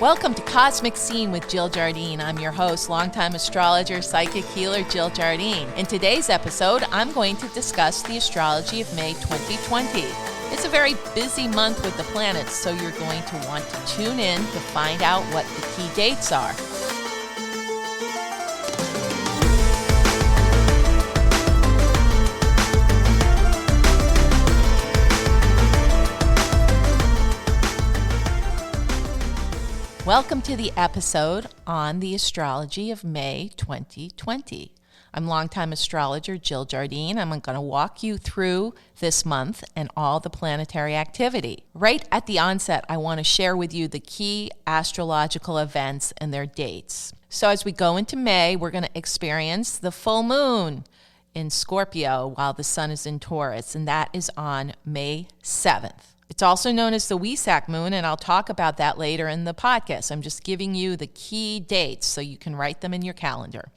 Welcome to Cosmic Scene with Jill Jardine. I'm your host, longtime astrologer, psychic healer, Jill Jardine. In today's episode, I'm going to discuss the astrology of May 2020. It's a very busy month with the planets, so you're going to want to tune in to find out what the key dates are. Welcome to the episode on the astrology of May 2020. I'm longtime astrologer Jill Jardine. I'm going to walk you through this month and all the planetary activity. Right at the onset, I want to share with you the key astrological events and their dates. So as we go into May, we're going to experience the full moon in Scorpio while the sun is in Taurus, and that is on May 7th. It's also known as the Wesak Moon, and I'll talk about that later in the podcast. I'm just giving you the key dates so you can write them in your calendar.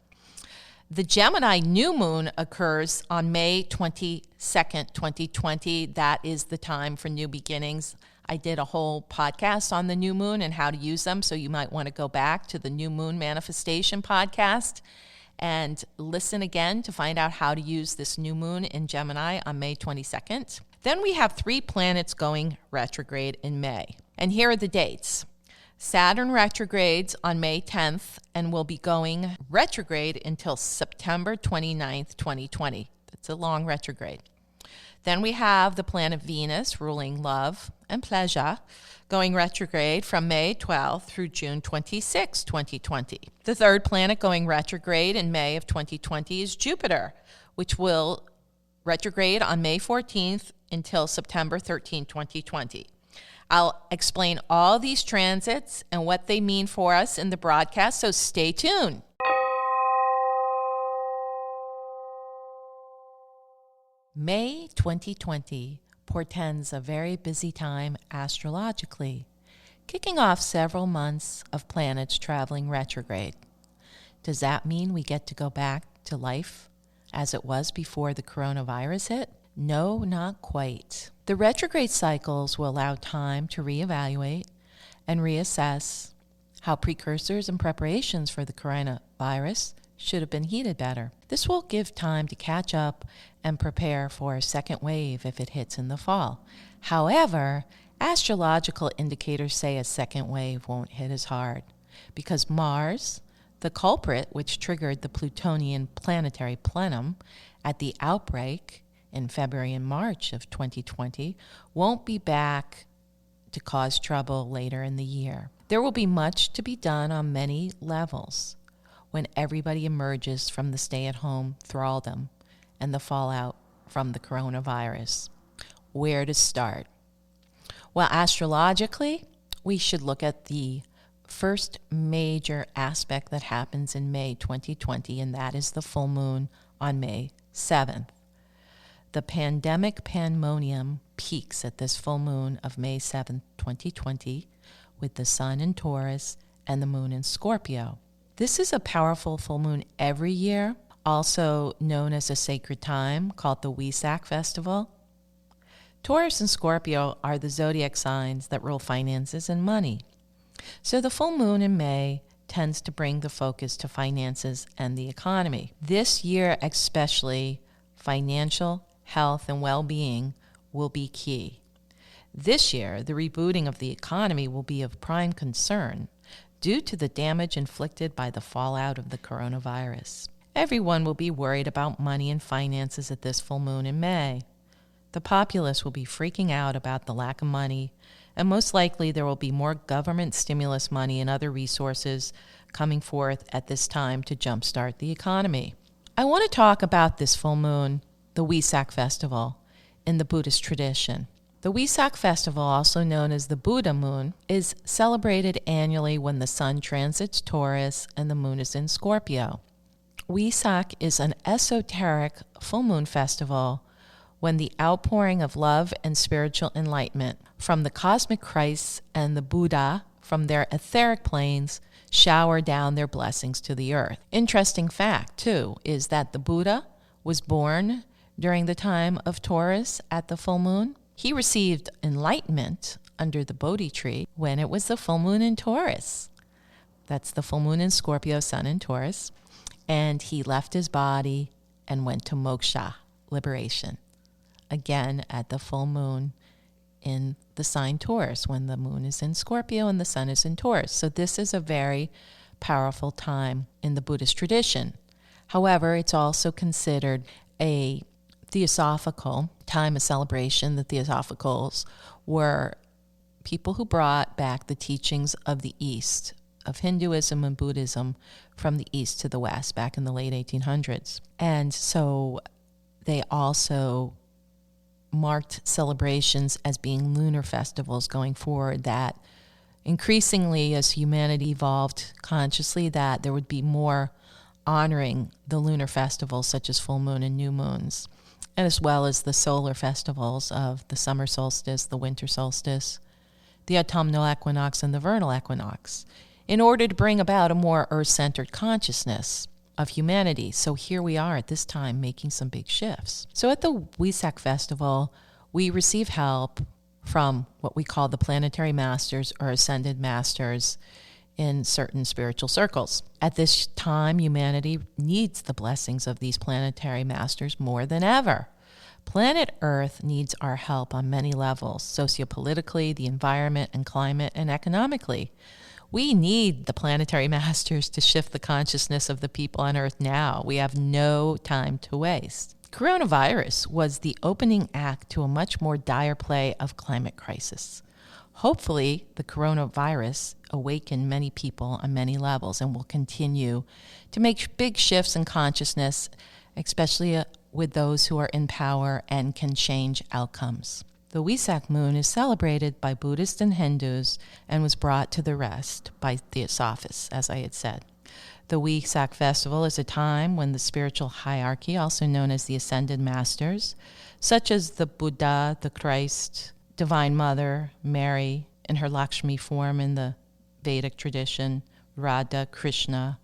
The Gemini new moon occurs on May 22nd, 2020. That is the time for new beginnings. I did a whole podcast on the new moon and how to use them, so you might want to go back to the New Moon Manifestation podcast and listen again to find out how to use this new moon in Gemini on May 22nd. Then we have 3 planets going retrograde in May. And here are the dates. Saturn retrogrades on May 10th and will be going retrograde until September 29th, 2020. That's a long retrograde. Then we have the planet Venus, ruling love and pleasure, going retrograde from May 12th through June 26, 2020. The third planet going retrograde in May of 2020 is Jupiter, which will retrograde on May 14th until September 13, 2020. I'll explain all these transits and what they mean for us in the broadcast, so stay tuned. May 2020 portends a very busy time astrologically, kicking off several months of planets traveling retrograde. Does that mean we get to go back to life as it was before the coronavirus hit? No, not quite. The retrograde cycles will allow time to reevaluate and reassess how precursors and preparations for the coronavirus should have been heated better. This will give time to catch up and prepare for a second wave if it hits in the fall. However, astrological indicators say a second wave won't hit as hard because Mars, the culprit which triggered the Plutonian planetary plenum at the outbreak in February and March of 2020, won't be back to cause trouble later in the year. There will be much to be done on many levels when everybody emerges from the stay-at-home thraldom and the fallout from the coronavirus. Where to start? Well, astrologically, we should look at the first major aspect that happens in May 2020, and that is the full moon on May 7th. The pandemic pandemonium peaks at this full moon of May 7th, 2020, with the sun in Taurus and the moon in Scorpio. This is a powerful full moon every year, also known as a sacred time called the Wesak Festival. Taurus and Scorpio are the zodiac signs that rule finances and money. So the full moon in May tends to bring the focus to finances and the economy. This year especially, financial, health, and well-being will be key. This year, the rebooting of the economy will be of prime concern due to the damage inflicted by the fallout of the coronavirus. Everyone will be worried about money and finances at this full moon in May. The populace will be freaking out about the lack of money, and most likely there will be more government stimulus money and other resources coming forth at this time to jumpstart the economy. I want to talk about this full moon, the Wesak Festival, in the Buddhist tradition. The Wesak Festival, also known as the Buddha moon, is celebrated annually when the sun transits Taurus and the moon is in Scorpio. Wesak is an esoteric full moon festival when the outpouring of love and spiritual enlightenment from the cosmic Christ and the Buddha from their etheric planes shower down their blessings to the earth. Interesting fact, too, is that the Buddha was born during the time of Taurus at the full moon. He received enlightenment under the Bodhi tree when it was the full moon in Taurus. That's the full moon in Scorpio, sun in Taurus. And he left his body and went to moksha, liberation, again at the full moon in the sign Taurus, when the moon is in Scorpio and the sun is in Taurus. So this is a very powerful time in the Buddhist tradition. However, it's also considered a theosophical time of celebration. The Theosophicals were people who brought back the teachings of the East, of Hinduism and Buddhism, from the East to the West back in the late 1800s. And so they also marked celebrations as being lunar festivals going forward, that increasingly as humanity evolved consciously, that there would be more honoring the lunar festivals such as full moon and new moons, and as well as the solar festivals of the summer solstice, the winter solstice, the autumnal equinox, and the vernal equinox, in order to bring about a more earth-centered consciousness of humanity. So here we are at this time making some big shifts. So at the Wesak festival, we receive help from what we call the planetary masters or ascended masters in certain spiritual circles. At this time, humanity needs the blessings of these planetary masters more than ever. Planet Earth needs our help on many levels, sociopolitically, the environment and climate, and economically. We need the planetary masters to shift the consciousness of the people on Earth now. We have no time to waste. Coronavirus was the opening act to a much more dire play of climate crisis. Hopefully, the coronavirus awakened many people on many levels and will continue to make big shifts in consciousness, especially with those who are in power and can change outcomes. The Wesak Moon is celebrated by Buddhists and Hindus and was brought to the rest by Theosophists, as I had said. The Wesak Festival is a time when the spiritual hierarchy, also known as the Ascended Masters, such as the Buddha, the Christ, Divine Mother, Mary, in her Lakshmi form in the Vedic tradition, Radha, Krishna,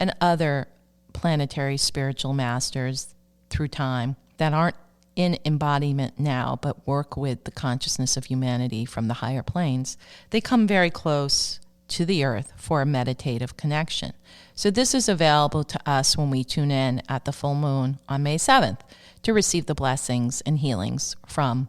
and other planetary spiritual masters through time that aren't in embodiment now, but work with the consciousness of humanity from the higher planes, they come very close to the earth for a meditative connection. So this is available to us when we tune in at the full moon on May 7th to receive the blessings and healings from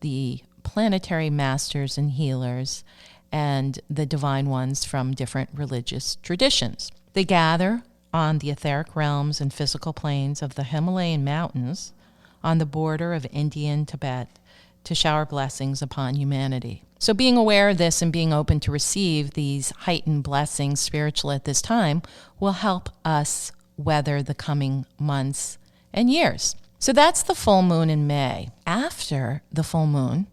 the planetary masters and healers and the divine ones from different religious traditions. They gather on the etheric realms and physical planes of the Himalayan mountains on the border of India and Tibet to shower blessings upon humanity. So being aware of this and being open to receive these heightened blessings spiritual at this time will help us weather the coming months and years. So that's the full moon in May. After the full moon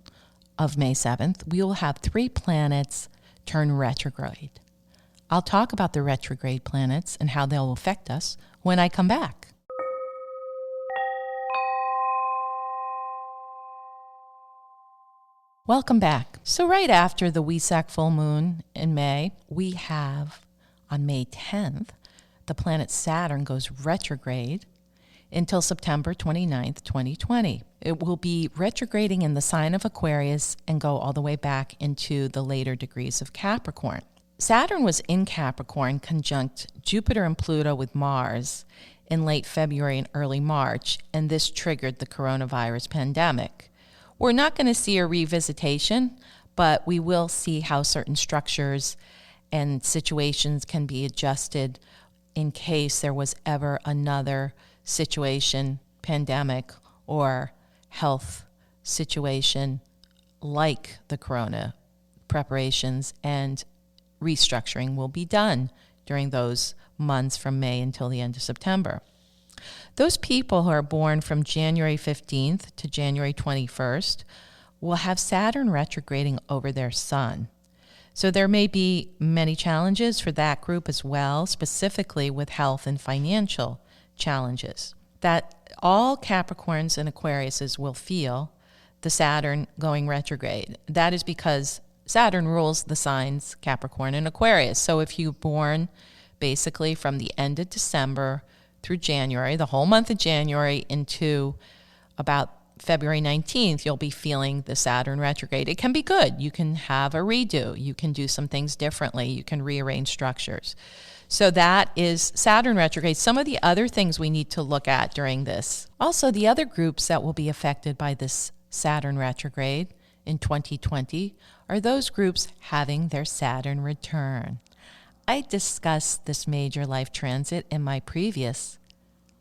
of May 7th, we will have 3 planets turn retrograde. I'll talk about the retrograde planets and how they'll affect us when I come back. Welcome back. So right after the Wesak full moon in May, we have on May 10th, the planet Saturn goes retrograde until September 29th, 2020. It will be retrograding in the sign of Aquarius and go all the way back into the later degrees of Capricorn. Saturn was in Capricorn conjunct Jupiter and Pluto with Mars in late February and early March, and this triggered the coronavirus pandemic. We're not going to see a revisitation, but we will see how certain structures and situations can be adjusted in case there was ever another situation, pandemic, or health situation like the corona. Preparations and restructuring will be done during those months from May until the end of September. Those people who are born from January 15th to January 21st will have Saturn retrograding over their sun. So there may be many challenges for that group as well, specifically with health and financial challenges that all Capricorns and Aquariuses will feel the Saturn going retrograde. That is because Saturn rules the signs Capricorn and Aquarius. So if you're born basically from the end of December through January, the whole month of January into about February 19th, you'll be feeling the Saturn retrograde. It can be good. You can have a redo. You can do some things differently. You can rearrange structures. So that is Saturn retrograde. Some of the other things we need to look at during this. Also, the other groups that will be affected by this Saturn retrograde in 2020 are those groups having their Saturn return. I discussed this major life transit in my previous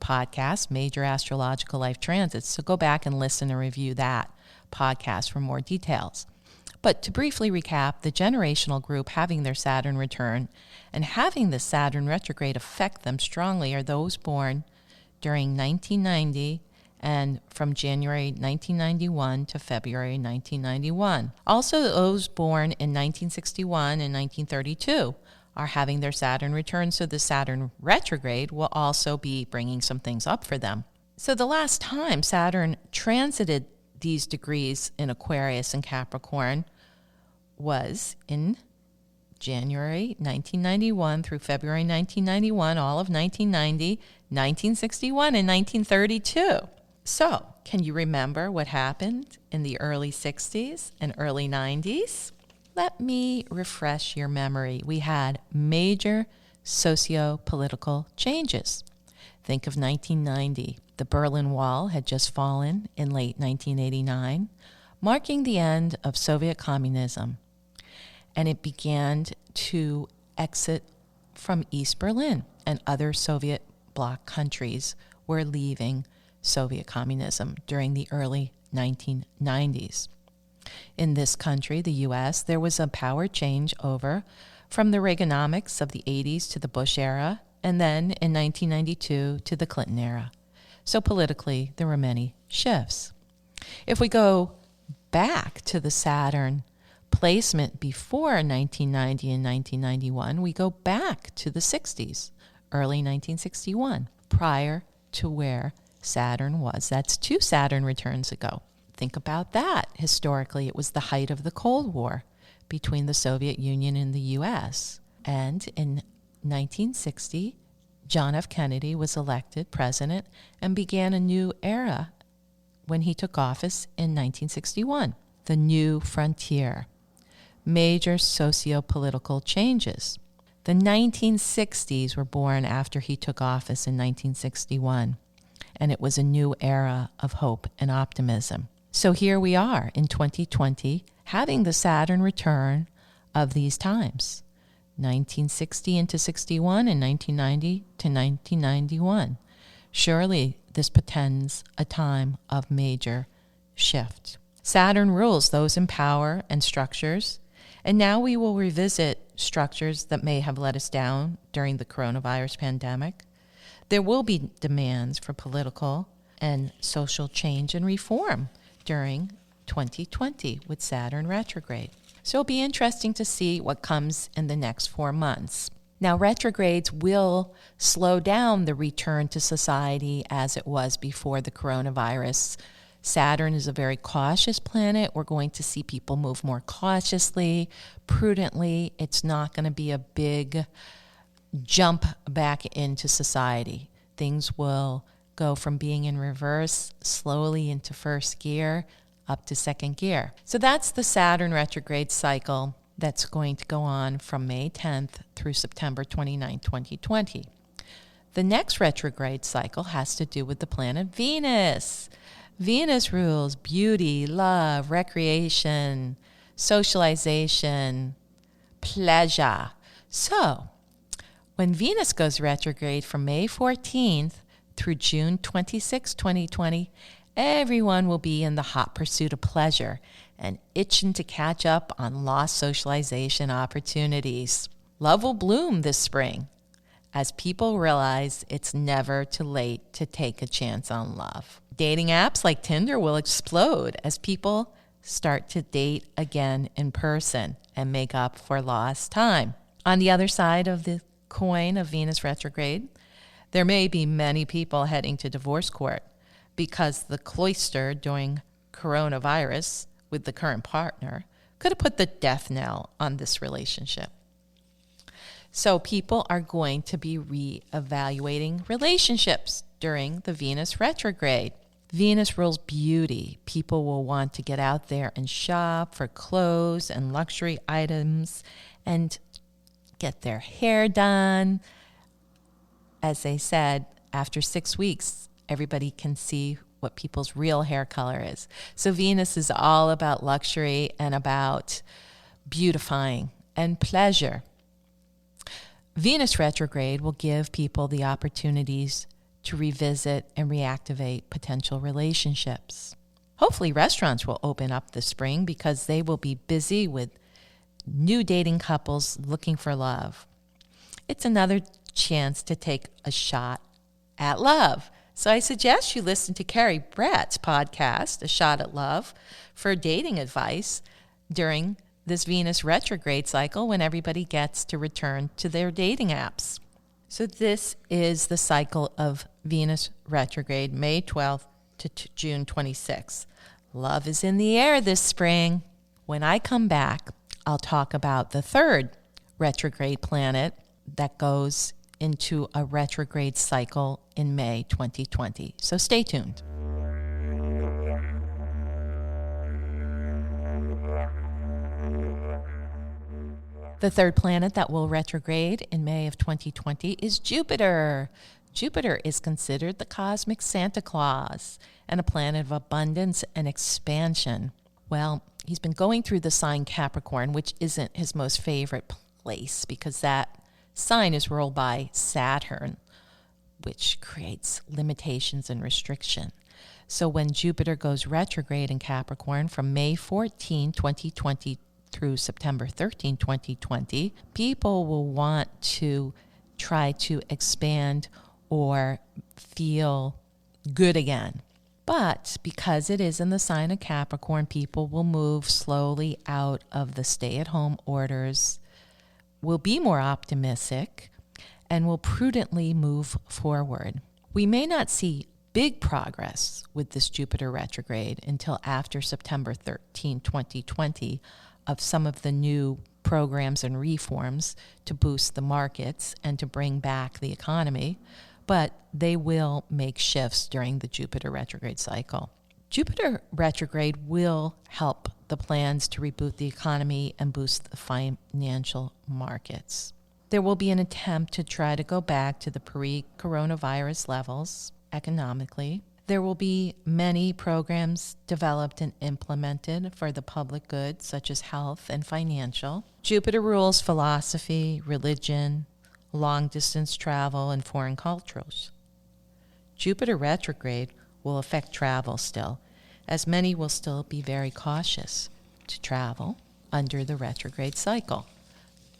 podcast, Major Astrological Life Transits. So go back and listen and review that podcast for more details. But to briefly recap, the generational group having their Saturn return and having the Saturn retrograde affect them strongly are those born during 1990 and from January 1991 to February 1991. Also, those born in 1961 and 1932 are having their Saturn return, so the Saturn retrograde will also be bringing some things up for them. So the last time Saturn transited these degrees in Aquarius and Capricorn was in January 1991 through February 1991, all of 1990, 1961, and 1932. So, can you remember what happened in the early 60s and early 90s? Let me refresh your memory. We had major socio-political changes. Think of 1990. The Berlin Wall had just fallen in late 1989, marking the end of Soviet communism. And it began to exit from East Berlin, and other Soviet bloc countries were leaving Soviet communism during the early 1990s. In this country, the U.S., there was a power change over from the Reaganomics of the 80s to the Bush era, and then in 1992 to the Clinton era. So politically, there were many shifts. If we go back to the Saturn placement before 1990 and 1991, we go back to the 60s, early 1961, prior to where Saturn was. That's 2 Saturn returns ago. Think about that. Historically, it was the height of the Cold War between the Soviet Union and the U.S. And in 1960, John F. Kennedy was elected president and began a new era when he took office in 1961, the new frontier. Major socio-political changes. The 1960s were born after he took office in 1961, and it was a new era of hope and optimism. So here we are in 2020, having the Saturn return of these times, 1960 into 61 and 1990 to 1991. Surely this portends a time of major shift. Saturn rules those in power and structures, and now we will revisit structures that may have let us down during the coronavirus pandemic. There will be demands for political and social change and reform during 2020 with Saturn retrograde. So it'll be interesting to see what comes in the next 4 months. Now, retrogrades will slow down the return to society as it was before the coronavirus. Saturn is a very cautious planet. We're going to see people move more cautiously, prudently. It's not going to be a big jump back into society. Things will go from being in reverse slowly into first gear up to second gear. So that's the Saturn retrograde cycle that's going to go on from May 10th through September 29, 2020. The next retrograde cycle has to do with the planet Venus. Venus rules beauty, love, recreation, socialization, pleasure. So when Venus goes retrograde from May 14th through June 26, 2020, everyone will be in the hot pursuit of pleasure and itching to catch up on lost socialization opportunities. Love will bloom this spring as people realize it's never too late to take a chance on love. Dating apps like Tinder will explode as people start to date again in person and make up for lost time. On the other side of the coin of Venus retrograde, there may be many people heading to divorce court because the cloister during coronavirus with the current partner could have put the death knell on this relationship. So people are going to be reevaluating relationships during the Venus retrograde. Venus rules beauty. People will want to get out there and shop for clothes and luxury items and get their hair done. As they said, after 6 weeks, everybody can see what people's real hair color is. So Venus is all about luxury and about beautifying and pleasure. Venus retrograde will give people the opportunities to revisit and reactivate potential relationships. Hopefully restaurants will open up this spring because they will be busy with new dating couples looking for love. It's another chance to take a shot at love. So I suggest you listen to Carrie Brett's podcast, A Shot at Love, for dating advice during this Venus retrograde cycle when everybody gets to return to their dating apps. So this is the cycle of Venus retrograde, May 12th to June 26th. Love is in the air this spring. When I come back, I'll talk about the third retrograde planet that goes into a retrograde cycle in May 2020. So stay tuned. The third planet that will retrograde in May of 2020 is Jupiter. Jupiter is considered the cosmic Santa Claus and a planet of abundance and expansion. Well, he's been going through the sign Capricorn, which isn't his most favorite place because that sign is ruled by Saturn, which creates limitations and restriction. So when Jupiter goes retrograde in Capricorn from May 14, 2020 through September 13, 2020, people will want to try to expand or feel good again. But because it is in the sign of Capricorn, people will move slowly out of the stay-at-home orders, will be more optimistic, and will prudently move forward. We may not see big progress with this Jupiter retrograde until after September 13, 2020, of some of the new programs and reforms to boost the markets and to bring back the economy, but they will make shifts during the Jupiter retrograde cycle. Jupiter retrograde will help the plans to reboot the economy and boost the financial markets. There will be an attempt to try to go back to the pre-coronavirus levels economically. There will be many programs developed and implemented for the public good, such as health and financial. Jupiter rules philosophy, religion, long-distance travel, and foreign cultures. Jupiter retrograde will affect travel still, as many will still be very cautious to travel under the retrograde cycle.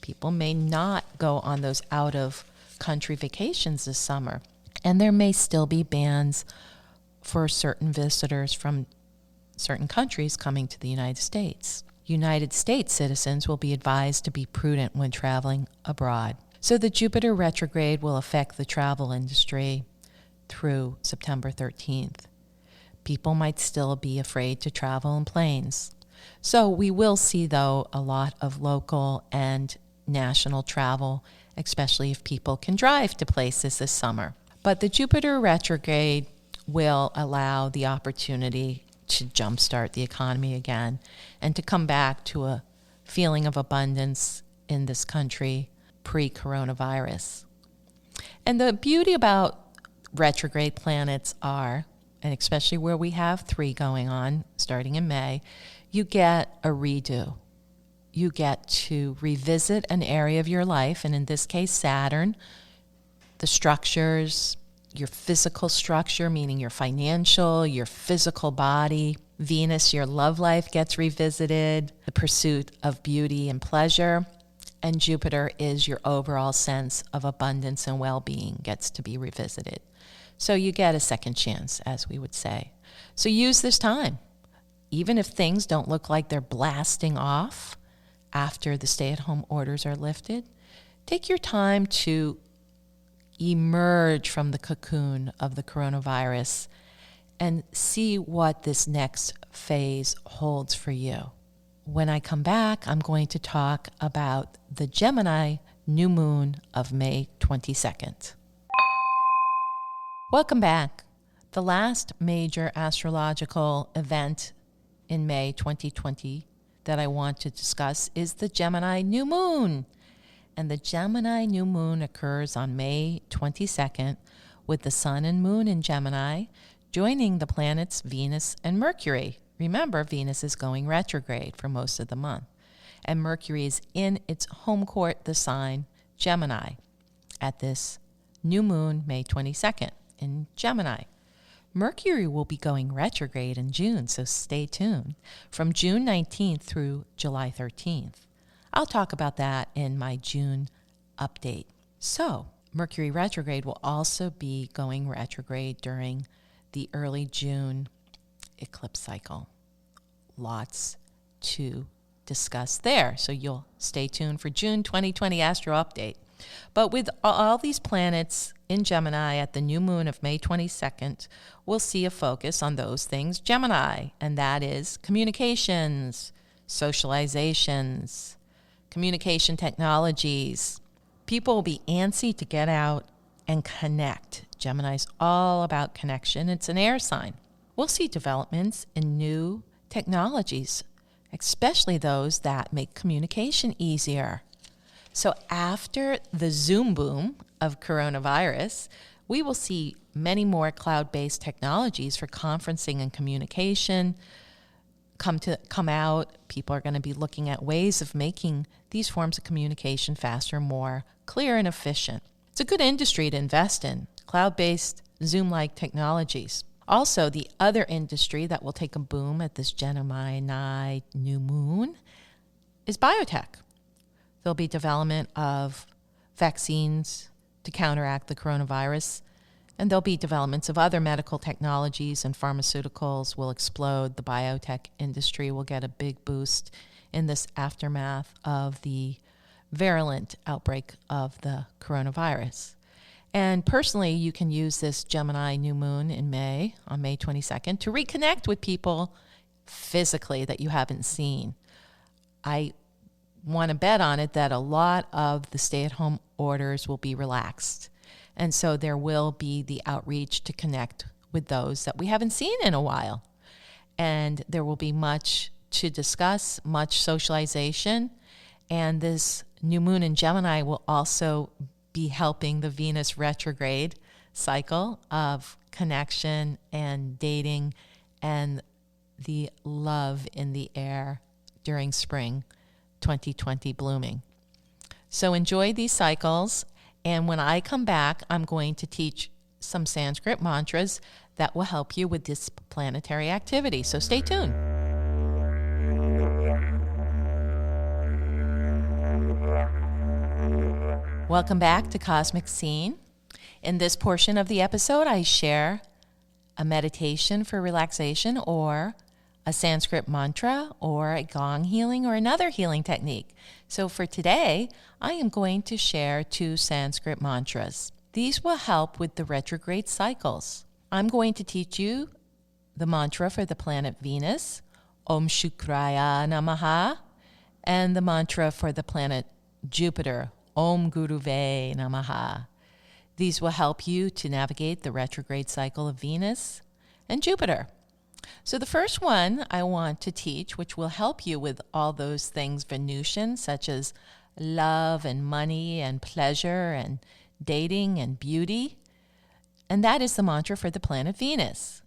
People may not go on those out-of-country vacations this summer, and there may still be bans for certain visitors from certain countries coming to the United States. United States citizens will be advised to be prudent when traveling abroad. So the Jupiter retrograde will affect the travel industry through September 13th. People might still be afraid to travel in planes. So we will see, though, a lot of local and national travel, especially if people can drive to places this summer. But the Jupiter retrograde will allow the opportunity to jumpstart the economy again and to come back to a feeling of abundance in this country pre-coronavirus. And the beauty about retrograde planets are, and especially where we have 3 going on starting in May, you get a redo. You get to revisit an area of your life, and in this case, Saturn, the structures, your physical structure, meaning your financial, your physical body. Venus, your love life gets revisited, the pursuit of beauty and pleasure. And Jupiter is your overall sense of abundance and well-being gets to be revisited. So you get a second chance, as we would say. So use this time. Even if things don't look like they're blasting off after the stay-at-home orders are lifted, take your time to emerge from the cocoon of the coronavirus and see what this next phase holds for you. When I come back, I'm going to talk about the Gemini new moon of May 22nd. Welcome back. The last major astrological event in May 2020 that I want to discuss is the Gemini new moon. And the Gemini new moon occurs on May 22nd with the sun and moon in Gemini joining the planets Venus and Mercury. Remember, Venus is going retrograde for most of the month, and Mercury is in its home court, the sign Gemini, at this new moon, May 22nd in Gemini. Mercury will be going retrograde in June, so stay tuned, from June 19th through July 13th. I'll talk about that in my June update. So, Mercury retrograde will also be going retrograde during the early June eclipse cycle. Lots to discuss there, so you'll stay tuned for June 2020 Astro Update. But with all these planets in Gemini at the new moon of May 22nd, we'll see a focus on those things Gemini, and that is communications, socializations, communication technologies. People will be antsy to get out and connect. Gemini's all about connection. It's an air sign. We'll see developments in new technologies, especially those that make communication easier. So after the Zoom boom of coronavirus, we will see many more cloud-based technologies for conferencing and communication come out. People are going to be looking at ways of making these forms of communication faster, more clear and efficient. It's a good industry to invest in, cloud-based Zoom-like technologies. Also, the other industry that will take a boom at this Gemini new moon is biotech. There'll be development of vaccines to counteract the coronavirus, and there'll be developments of other medical technologies, and pharmaceuticals will explode. The biotech industry will get a big boost in this aftermath of the virulent outbreak of the coronavirus. And personally, you can use this Gemini new moon in May, on May 22nd, to reconnect with people physically that you haven't seen. I want to bet on it that a lot of the stay-at-home orders will be relaxed. And so there will be the outreach to connect with those that we haven't seen in a while. And there will be much to discuss, much socialization. And this new moon in Gemini will also be helping the Venus retrograde cycle of connection and dating and the love in the air during spring 2020 blooming. So enjoy these cycles, and when I come back, I'm going to teach some Sanskrit mantras that will help you with this planetary activity. So stay tuned. Welcome back to Cosmic Scene. In this portion of the episode, I share a meditation for relaxation, or a Sanskrit mantra, or a gong healing, or another healing technique. So for today, I am going to share 2 Sanskrit mantras. These will help with the retrograde cycles. I'm going to teach you the mantra for the planet Venus, Om Shukraya Namaha, and the mantra for the planet Jupiter, Om Guruve Namaha. These will help you to navigate the retrograde cycle of Venus and Jupiter. So the first one I want to teach, which will help you with all those things Venusian, such as love and money and pleasure and dating and beauty, and that is the mantra for the planet Venus.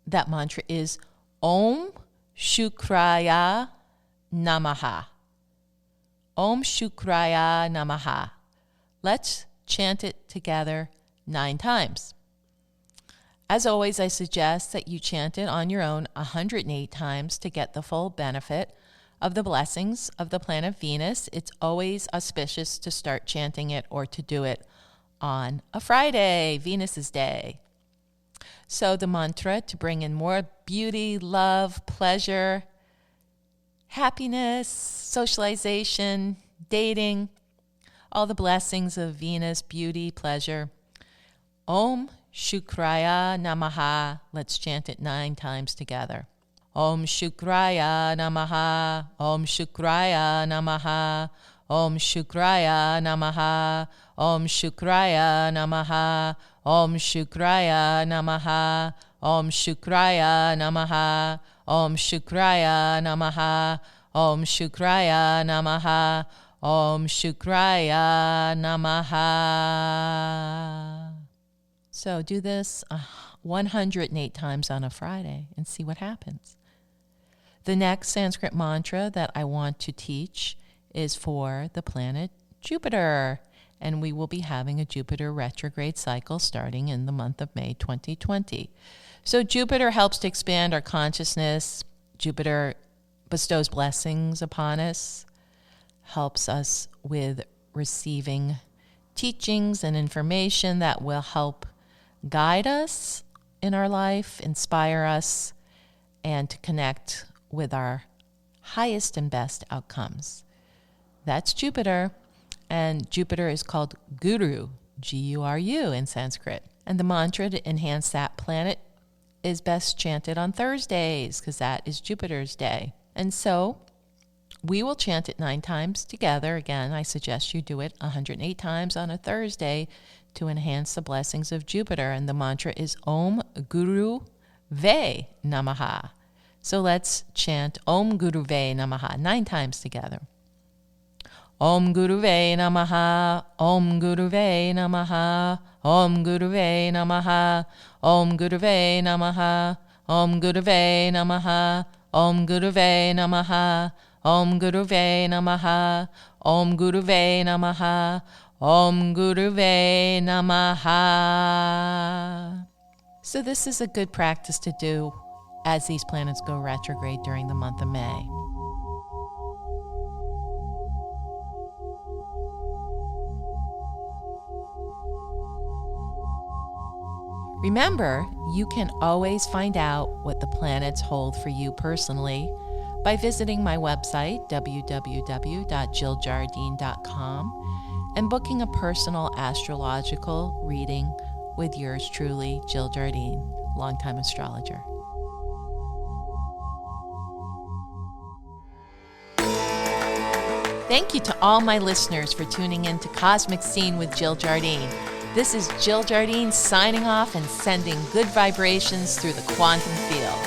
That mantra is Om Shukraya Namaha. Om Shukraya Namaha. Let's chant it together 9 times. As always, I suggest that you chant it on your own 108 times to get the full benefit of the blessings of the planet Venus. It's always auspicious to start chanting it or to do it on a Friday, Venus's day. So the mantra to bring in more beauty, love, pleasure, happiness, socialization, dating, all the blessings of Venus, beauty, pleasure. Om Shukraya Namaha. Let's chant it 9 times together. Om Shukraya Namaha. Om Shukraya Namaha. Om Shukraya Namaha. Om Shukraya Namaha. Om Shukraya Namaha. Om Shukraya Namaha. Om Shukraya Namaha. Om Shukraya Namaha. Om Shukraya Namaha. So do this 108 times on a Friday and see what happens. The next Sanskrit mantra that I want to teach is for the planet Jupiter, and we will be having a Jupiter retrograde cycle starting in the month of May 2020. So Jupiter helps to expand our consciousness. Jupiter bestows blessings upon us, helps us with receiving teachings and information that will help guide us in our life, inspire us, and to connect with our highest and best outcomes. That's Jupiter, and Jupiter is called Guru, G-U-R-U in Sanskrit. And the mantra to enhance that planet is best chanted on Thursdays, because that is Jupiter's day. And so we will chant it 9 times together. Again, I suggest you do it 108 times on a Thursday to enhance the blessings of Jupiter. And the mantra is Om Guruve Namaha. So let's chant Om Guruve Namaha 9 times together. Om Guruve Namaha. Om Guruve Namaha. Om Guruve Namaha. Om Guruve Namaha. Om Guruve Namaha. Om Guruve Namaha. Om Guruve Namaha. Om Guruve Namaha. Om Guruve Namaha. So this is a good practice to do as these planets go retrograde during the month of May. Remember, you can always find out what the planets hold for you personally by visiting my website, www.jilljardine.com, and booking a personal astrological reading with yours truly, Jill Jardine, longtime astrologer. Thank you to all my listeners for tuning in to Cosmic Scene with Jill Jardine. This is Jill Jardine signing off and sending good vibrations through the quantum field.